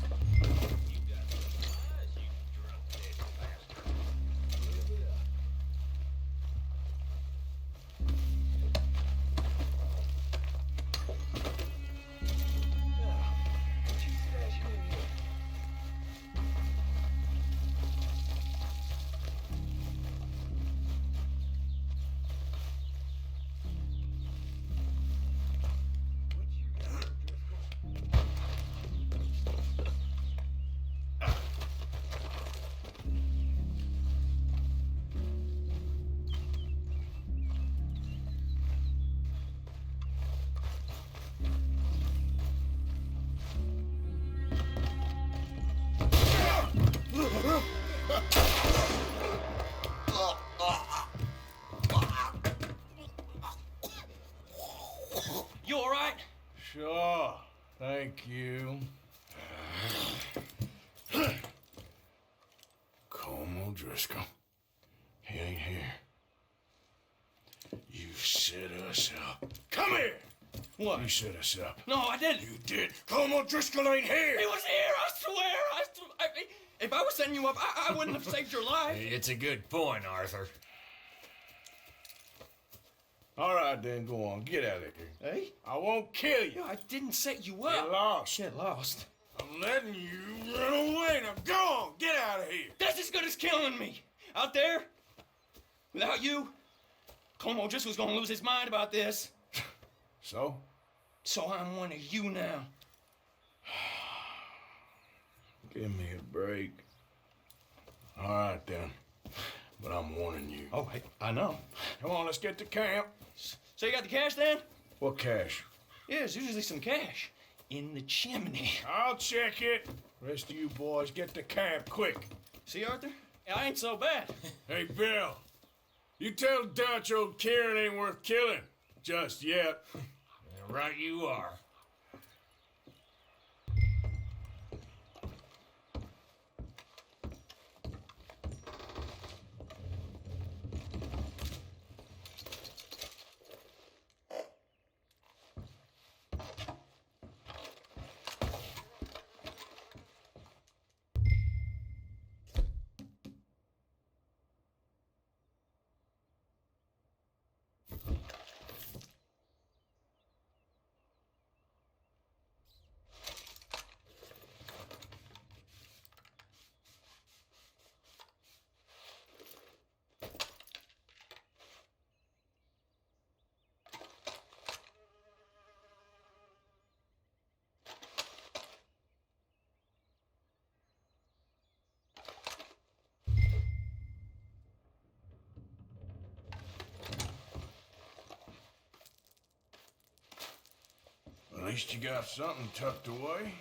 He ain't here. You set us up. Come here! What? You set us up. No, I didn't. You did. Colm O'Driscoll ain't here! He was here, I swear! If I was setting you up, I wouldn't have saved your life. It's a good point, Arthur. All right, then, go on. Get out of here. Hey? I won't kill you. I didn't set you up. Get lost. Get lost. I'm letting you run away. Now go on. Get out of here. That's as good as killing me. Out there, without you, Colm O'Driscoll's gonna lose his mind about this. So? So I'm one of you now. Give me a break. All right, then. But I'm warning you. Oh, hey, I know. Come on, let's get to camp. So you got the cash then? What cash? Yeah, there's usually some cash in the chimney. I'll check it. Rest of you boys, get to camp, quick. See, Arthur? I ain't so bad. Hey, Bill. You tell Dutch old Kieran ain't worth killing. Just yet. Right you are. At least you got something tucked away.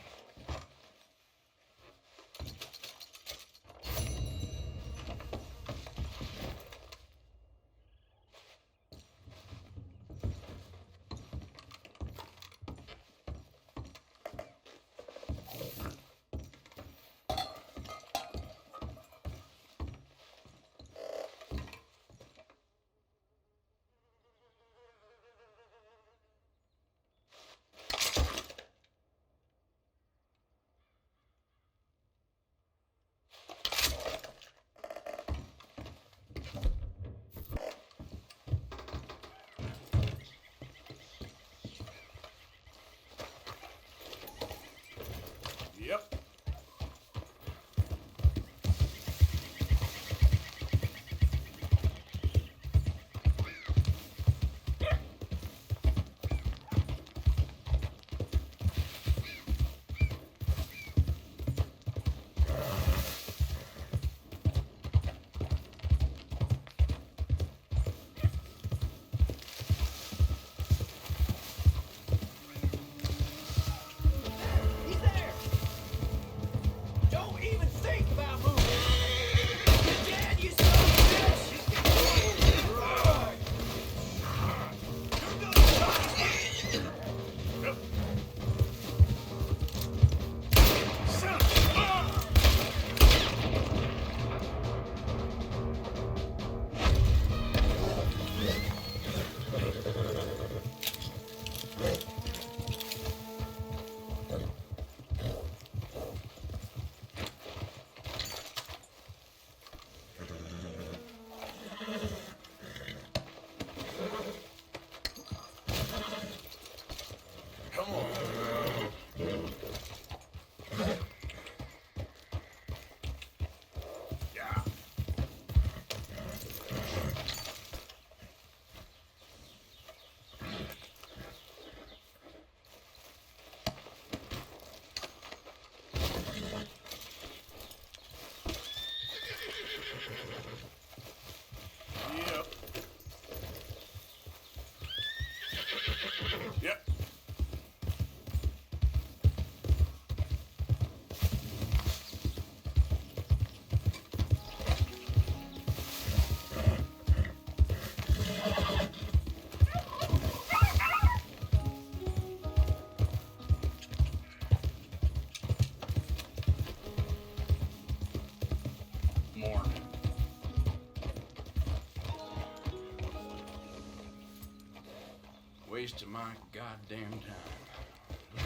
waste of my goddamn time.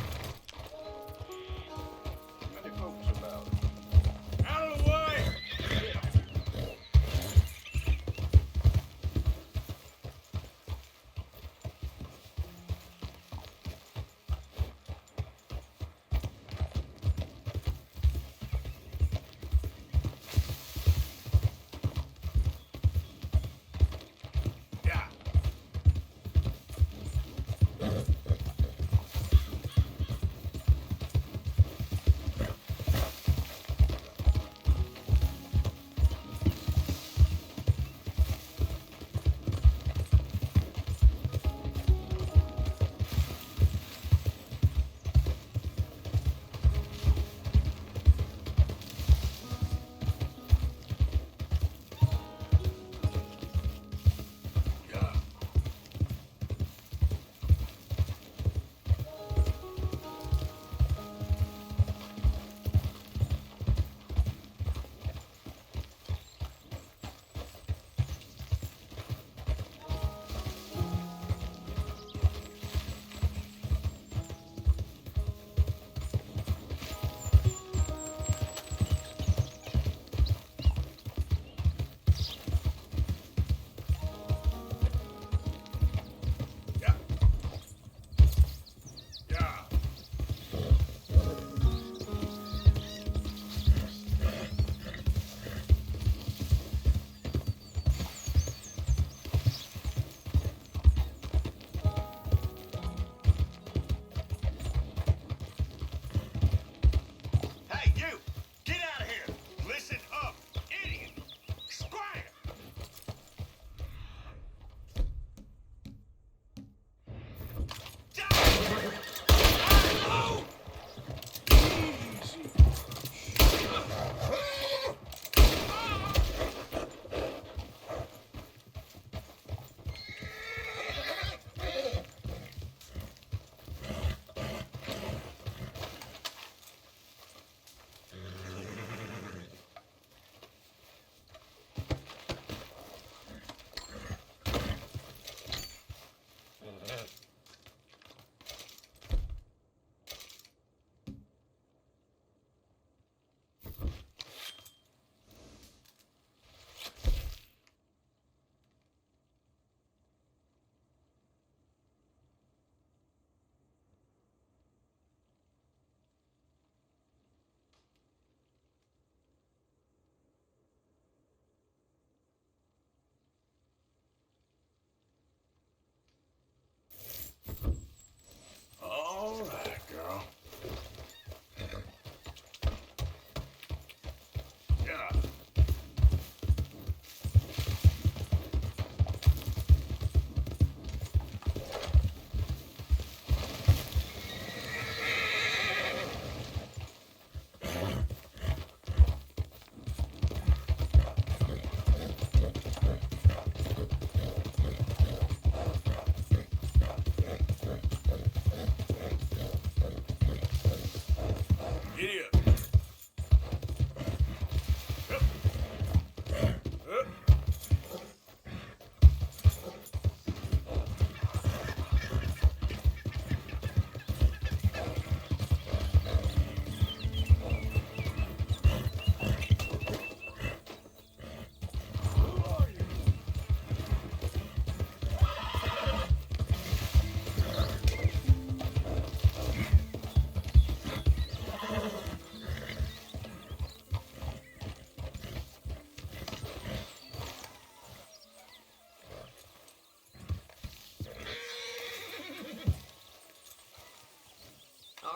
Many folks about it. Out of the way! All right, girl. Yeah. Idiot.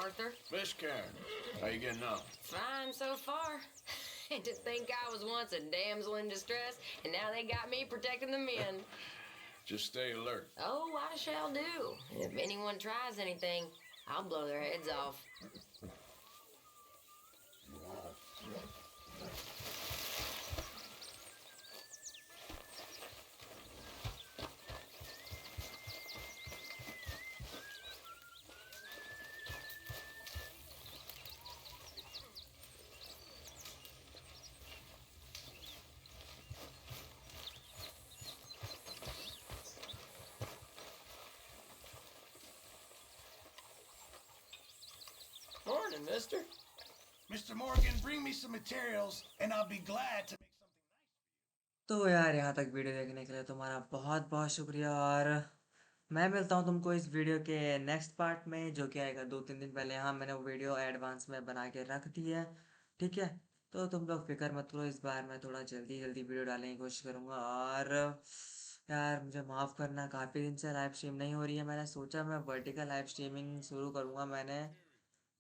Arthur? Miss Karen, how you getting on? Fine so far. To think I was once a damsel in distress, and now they got me protecting the men. Just stay alert. Oh, I shall do. And if anyone tries anything, I'll blow their heads off. morning, mister. Mr. Morgan, bring me some materials, and I'll be glad to. तो यार यहाँ तक video देखने के लिए तुम्हारा बहुत बहुत शुक्रिया, और मैं मिलता हूँ तुमको इस वीडियो के नेक्स्ट पार्ट में, जो कि आएगा 2-3 दिन पहले। हाँ, मैंने वो वीडियो एडवांस में बना के रख दी है, ठीक है। तो तुम लोग फिक्र मत करो, इस बार मैं थोड़ा जल्दी जल्दी वीडियो डालने की कोशिश करूँगा। और यार मुझे माफ़ करना, काफ़ी दिन से लाइव स्ट्रीम नहीं हो रही है। मैंने सोचा मैं वर्टिकल लाइव स्ट्रीमिंग शुरू करूँगा, मैंने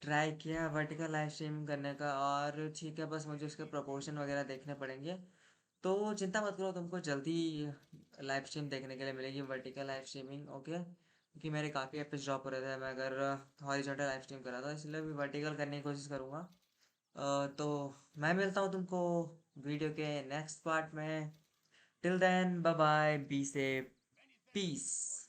ट्राई किया वर्टिकल लाइव स्ट्रीमिंग करने का, और ठीक है, बस मुझे उसके प्रोपोर्शन वगैरह देखने पड़ेंगे। तो चिंता मत करो, तुमको जल्दी लाइव स्ट्रीम देखने के लिए मिलेगी वर्टिकल लाइव स्ट्रीमिंग, ओके। क्योंकि मेरे काफ़ी एपिस ड्रॉप हो रहे थे, मैं अगर हॉरिजॉन्टल लाइव स्ट्रीम कर रहा था, इसलिए भी वर्टिकल करने की कोशिश करूँगा। तो मैं मिलता हूँ तुमको वीडियो के नेक्स्ट पार्ट में। Till then bye bye, be safe, piece.